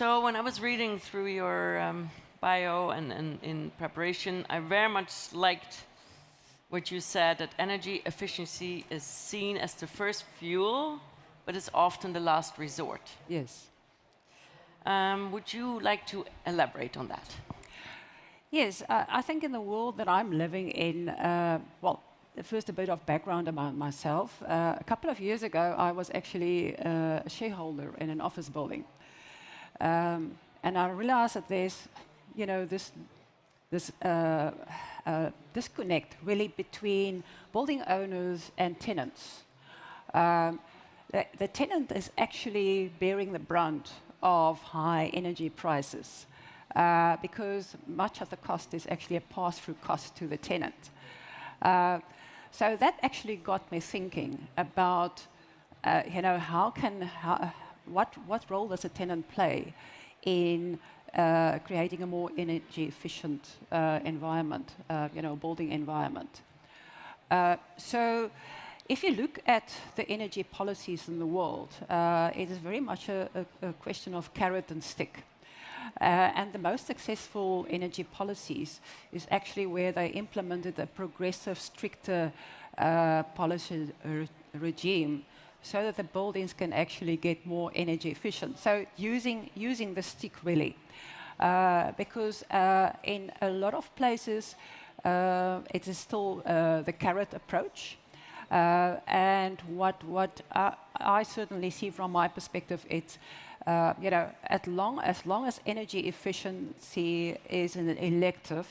So when I was reading through your bio and in preparation, I very much liked what you said, that energy efficiency is seen as the first fuel, but it's often the last resort. Yes. Would you like to elaborate on that? Yes, I think in the world that I'm living in, well, first a bit of background about myself. A couple of years ago, I was actually a shareholder in an office building. And I realized that there's, you know, this disconnect really between building owners and tenants. The tenant is actually bearing the brunt of high energy prices because much of the cost is actually a pass-through cost to the tenant. So that actually got me thinking about, you know, what role does a tenant play in creating a more energy efficient environment, you know, building environment. So if you look at the energy policies in the world, it is very much a question of carrot and stick. And the most successful energy policies is actually where they implemented a progressive, stricter policy regime so that the buildings can actually get more energy efficient. So using the stick really. Because in a lot of places, it is still the carrot approach. And what I certainly see from my perspective, it's, you know, as long as energy efficiency is an elective,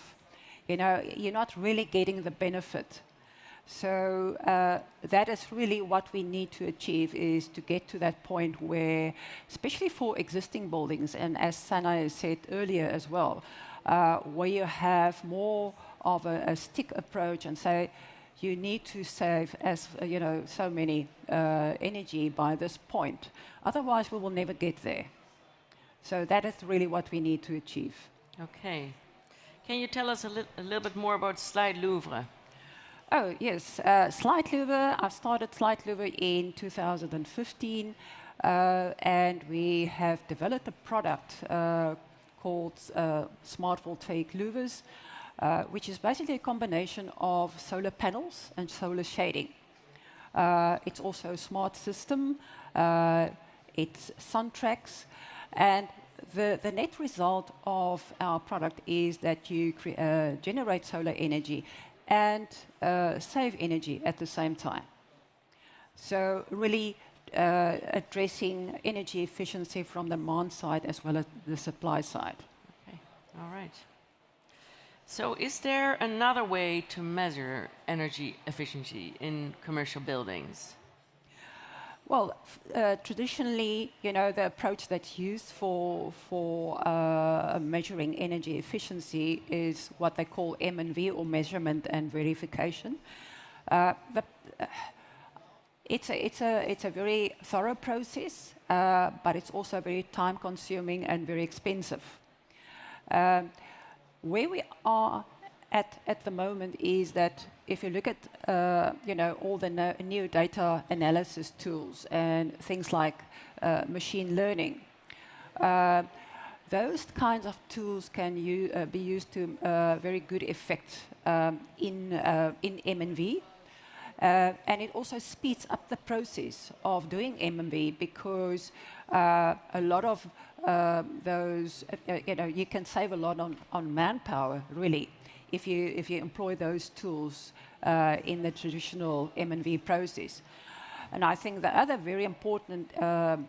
you know, you're not really getting the benefit. So that is really what we need to achieve, is to get to that point where, especially for existing buildings, and as Sana said earlier as well, where you have more of a stick approach and say, you need to save, as you know, so many energy by this point. Otherwise, we will never get there. So that is really what we need to achieve. Okay. Can you tell us a little bit more about SlideLuvre? Oh, yes. SlideLuvre, I started SlideLuvre in 2015, and we have developed a product called Smart Voltaic Louvers, which is basically a combination of solar panels and solar shading. It's also a smart system. It's sun tracks, and the net result of our product is that you generate solar energy and save energy at the same time. So really addressing energy efficiency from the demand side as well as the supply side. Okay, all right. So is there another way to measure energy efficiency in commercial buildings? Well, traditionally, you know, the approach that's used for measuring energy efficiency is what they call M&V, or measurement and verification. It's a very thorough process, but it's also very time-consuming and very expensive. Where we are at the moment is that if you look at you know, all the new data analysis tools and things like machine learning, those kinds of tools can be used to very good effect in M&V. And it also speeds up the process of doing M&V because a lot of those, you know, you can save a lot on manpower, really, if you employ those tools in the traditional M&V process. And I think the other very important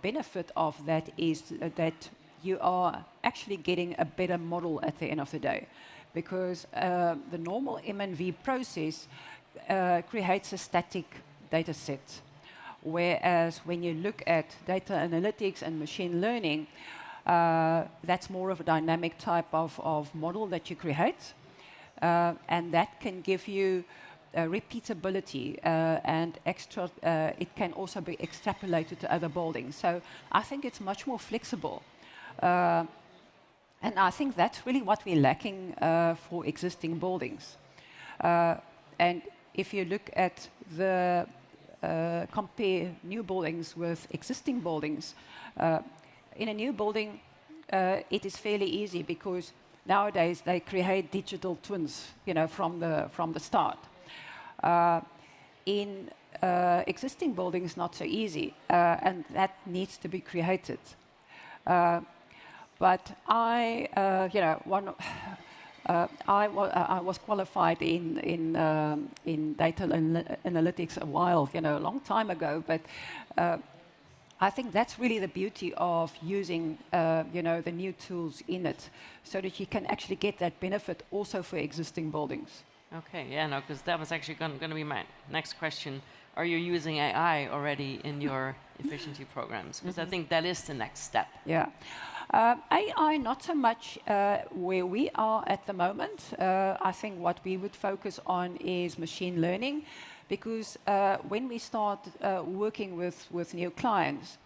benefit of that is that you are actually getting a better model at the end of the day, because the normal M&V process creates a static data set, whereas when you look at data analytics and machine learning, that's more of a dynamic type of model that you create, and that can give you repeatability and extra. It can also be extrapolated to other buildings. So I think it's much more flexible, and I think that's really what we're lacking for existing buildings. And if you look at the compare new buildings with existing buildings, in a new building, it is fairly easy because nowadays they create digital twins, from the start. In existing buildings, not so easy, and that needs to be created. But I was qualified in data analytics a long time ago, but I think that's really the beauty of using, the new tools in it, so that you can actually get that benefit also for existing buildings. Okay, yeah, no, because that was actually going to be my next question. Are you using AI already in your efficiency programs? Because I think that is the next step. Yeah. AI, not so much where we are at the moment. I think what we would focus on is machine learning, because when we start working with new clients,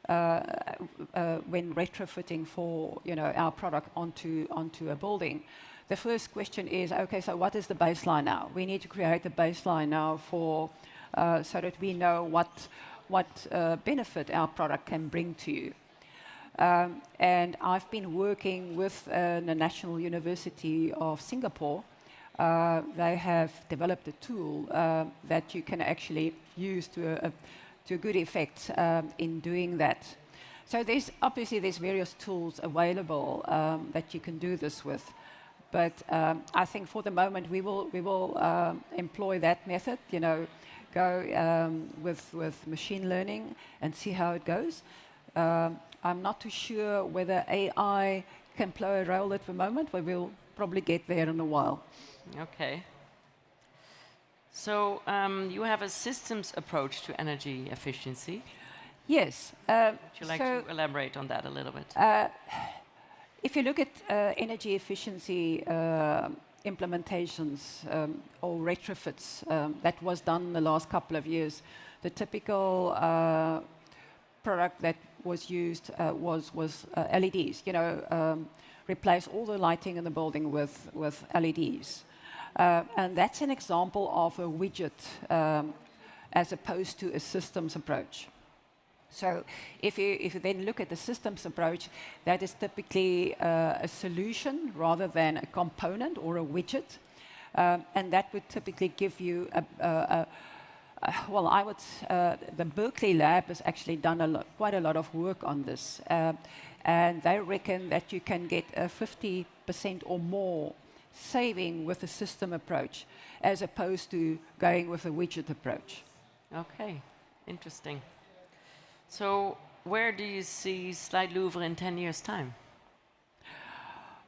when retrofitting for our product onto a building, the first question is, okay, so what is the baseline now? We need to create a baseline now for so that we know what benefit our product can bring to you. And I've been working with the National University of Singapore. They have developed a tool that you can actually use to a good effect in doing that. So there's various tools available that you can do this with. But I think for the moment we will employ that method. Go with machine learning and see how it goes. I'm not too sure whether AI can play a role at the moment, but we'll probably get there in a while. Okay. So you have a systems approach to energy efficiency. Yes. Would you like to elaborate on that a little bit? If you look at energy efficiency implementations or retrofits that was done in the last couple of years, the typical product that was used was LEDs. Replace all the lighting in the building with LEDs. And that's an example of a widget as opposed to a systems approach. So if you then look at the systems approach, that is typically a solution rather than a component or a widget. And that would typically give you the Berkeley lab has actually done quite a lot of work on this. And they reckon that you can get a 50% or more saving with a system approach as opposed to going with a widget approach. Okay, interesting. So where do you see SlideLuvre in 10 years' time?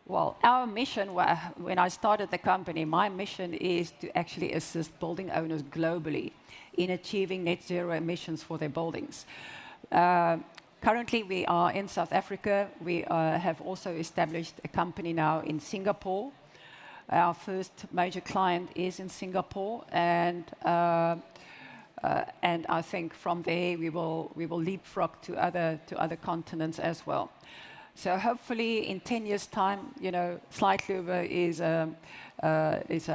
Well, our mission, when I started the company, my mission is to actually assist building owners globally in achieving net zero emissions for their buildings. Currently, we are in South Africa. We have also established a company now in Singapore. Our first major client is in Singapore, and I think from there we will leapfrog to other continents as well. So hopefully in 10 years' time, SlideLuvre is a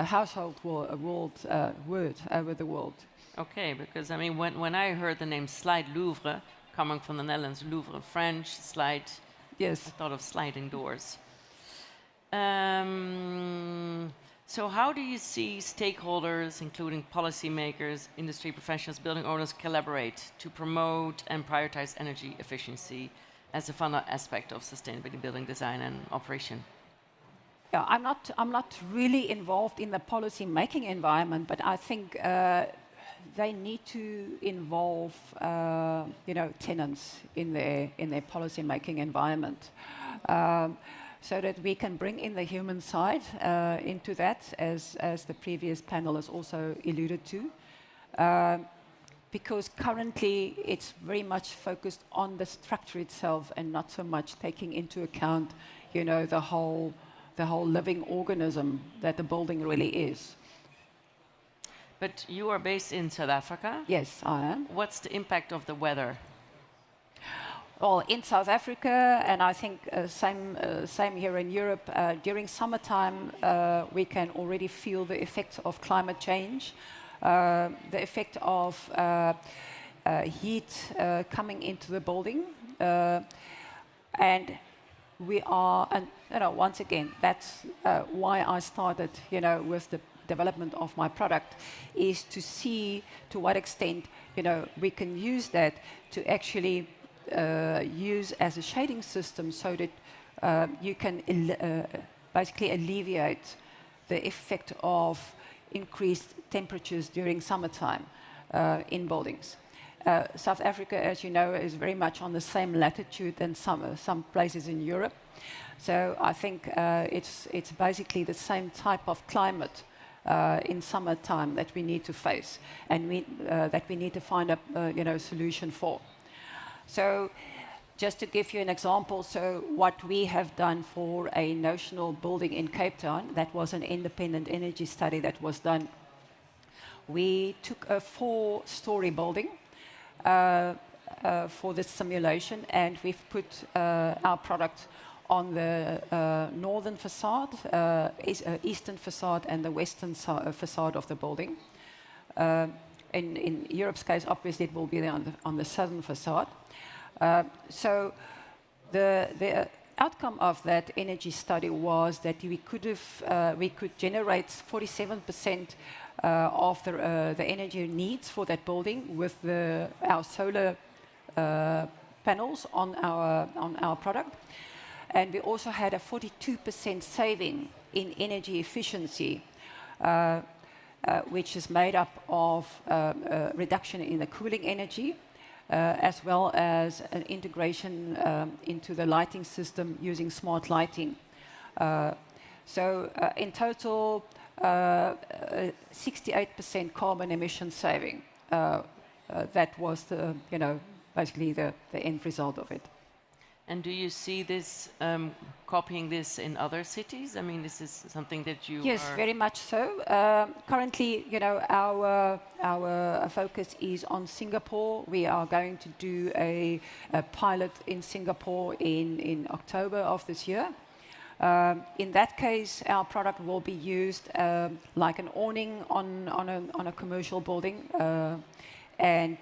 household word over the world. Okay, because I mean, when I heard the name SlideLuvre, coming from the Netherlands, Louvre, French, slide, yes, I thought of sliding doors. So how do you see stakeholders, including policymakers, industry professionals, building owners, collaborate to promote and prioritize energy efficiency as a fundamental aspect of sustainability building design and operation? Yeah, I'm not really involved in the policy making environment, but I think they need to involve tenants in their policy making environment. So that we can bring in the human side into that, as the previous panel has also alluded to. Because currently it's very much focused on the structure itself and not so much taking into account, the whole living organism that the building really is. But you are based in South Africa? Yes, I am. What's the impact of the weather? Well, in South Africa, and I think same here in Europe, during summertime we can already feel the effects of climate change, the effect of heat coming into the building, and we are, and once again, that's why I started, with the development of my product, is to see to what extent, we can use that to actually use as a shading system, so that you can basically alleviate the effect of increased temperatures during summertime in buildings. South Africa, as you know, is very much on the same latitude than some places in Europe. So I think it's basically the same type of climate in summertime that we need to face, and that we need to find a solution for. So just to give you an example, so what we have done for a notional building in Cape Town, that was an independent energy study that was done. We took a 4-story building for this simulation, and we've put our product on the northern facade, eastern facade, and the western facade of the building. In Europe's case, obviously, it will be on the southern facade. So the outcome of that energy study was that we could generate 47% of the energy needs for that building with our solar panels on our product. And we also had a 42% saving in energy efficiency, which is made up of reduction in the cooling energy, as well as an integration into the lighting system using smart lighting. So in total, 68% carbon emission saving. That was basically the end result of it. And do you see this copying this in other cities? I mean, this is something that you Yes, very much so. Currently, our focus is on Singapore. We are going to do a pilot in Singapore in October of this year. In that case, our product will be used like an awning on a commercial building, and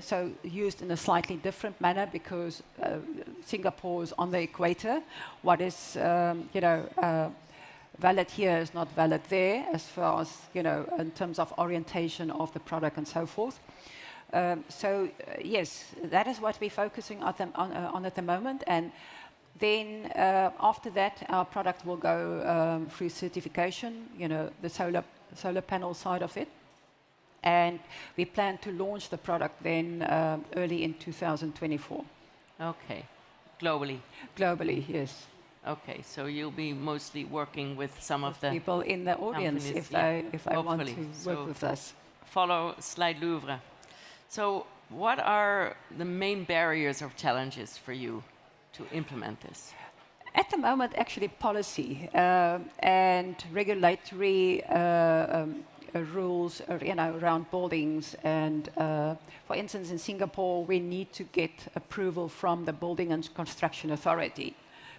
so used in a slightly different manner, because Singapore is on the equator. What is valid here is not valid there, as far as in terms of orientation of the product and so forth. So yes, that is what we're focusing on at the moment, and then after that, our product will go through certification. The solar panel side of it. And we plan to launch the product then early in 2024. Okay. Globally? Globally, yes. Okay, so you'll be mostly working with some of the people in the audience, if they want to work with us. Follow SlideLuvre. So what are the main barriers or challenges for you to implement this? At the moment, actually, policy and regulatory rules around buildings, and for instance in Singapore we need to get approval from the Building and Construction Authority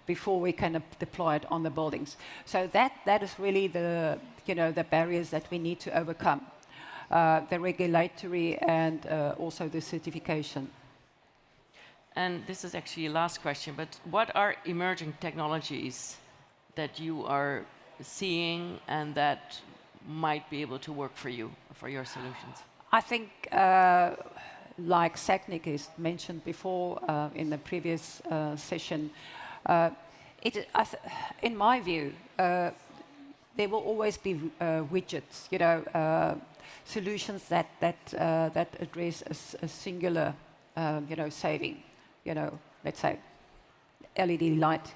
before we can deploy it on the buildings. So that is really the barriers that we need to overcome, the regulatory and also the certification. And this is actually a last question, but what are emerging technologies that you are seeing and that might be able to work for you, for your solutions? I think, like Sagnik is mentioned before in the previous session, in my view, there will always be widgets, solutions that address a singular, saving, let's say LED light.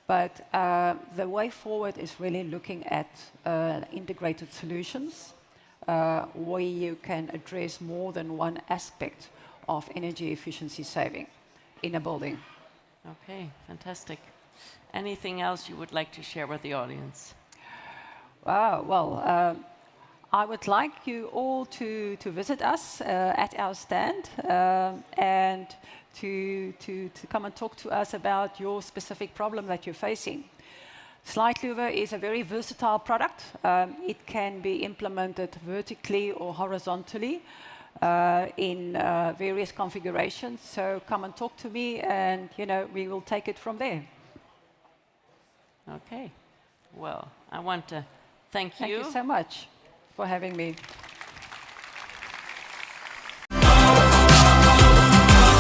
But the way forward is really looking at integrated solutions where you can address more than one aspect of energy efficiency saving in a building. Okay, fantastic. Anything else you would like to share with the audience? Well, I would like you all to visit us at our stand and to come and talk to us about your specific problem that you're facing. SlideLuvre is a very versatile product. It can be implemented vertically or horizontally. in various configurations. So come and talk to me, and we will take it from there. Okay. Well, I want to thank you. Thank you so much for having me.